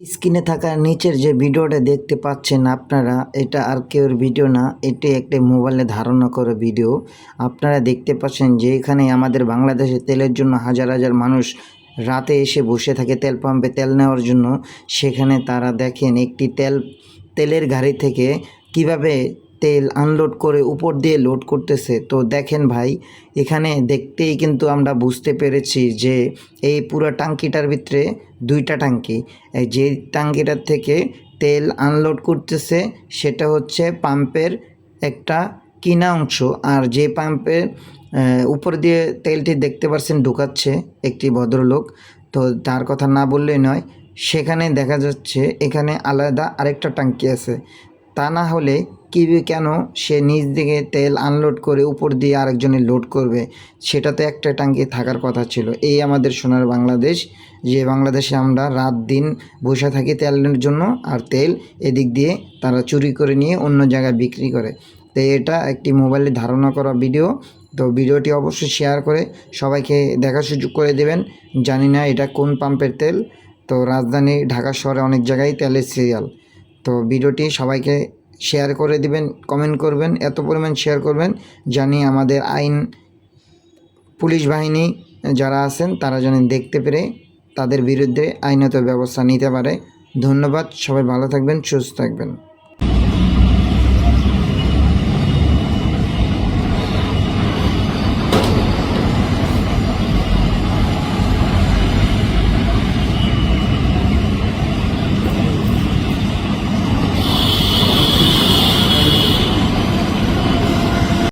স্ক্রিনে থাকা নিচের যে ভিডিওটা দেখতে পাচ্ছেন আপনারা, এটা আর কেউর ভিডিও না, এটি একটি মোবাইলে ধারণা করা ভিডিও। আপনারা দেখতে পাচ্ছেন যে এখানে আমাদের বাংলাদেশে তেলের জন্য হাজার হাজার মানুষ রাতে এসে বসে থাকে তেল পাম্পে তেল নেওয়ার জন্য। সেখানে তারা দেখেন একটি তেলের গাড়ি থেকে কিভাবে তেল আনলোড করে উপর দিয়ে লোড করতেছে। তো দেখেন ভাই, এখানে দেখতেই কিন্তু আমরা বুঝতে পেরেছি যে এই পুরো টাঙ্কিটার ভিতরে দুইটা টাঙ্কি। যে টাঙ্কিটার থেকে তেল আনলোড করতেছে সেটা হচ্ছে পাম্পের একটা কিনা অংশ, আর যে পাম্পের উপর দিয়ে তেলটি দেখতে পাচ্ছেন ঢুকাচ্ছে একটি ভদ্রলোক, তো তার কথা না বললেই নয়। সেখানে দেখা যাচ্ছে এখানে আলাদা আরেকটা টাঙ্কি আছে। তা না হলে কেন সে নিজ দিকে তেল আনলোড করে উপর দিয়ে আরেকজনের লোড করবে? সেটা তো একটা টাঙ্কি থাকার কথা ছিল। এই আমাদের সোনার বাংলাদেশ, যে বাংলাদেশে আমরা রাত দিন বসে থাকি তেলের জন্য, আর তেল এদিক দিয়ে তারা চুরি করে নিয়ে অন্য জায়গায় বিক্রি করে। তো এটা একটি মোবাইলে ধারণা করা ভিডিও। তো ভিডিওটি অবশ্যই শেয়ার করে সবাইকে দেখার সুযোগ করে দেবেন। জানি না এটা কোন পাম্পের তেল। তো রাজধানী ঢাকা শহরে অনেক জায়গায় তেলের সিরিয়াল। তো ভিডিওটি সবাইকে শেয়ার করে দিবেন, কমেন্ট করবেন, এত পরিমাণ শেয়ার করবেন জানি আমাদের পুলিশ বাহিনী যারা আছেন তারা যেন দেখতে পেরে তাদের বিরুদ্ধে আইনত ব্যবস্থা নিতে পারে। ধন্যবাদ, সবাই ভালো থাকবেন, সুস্থ থাকবেন।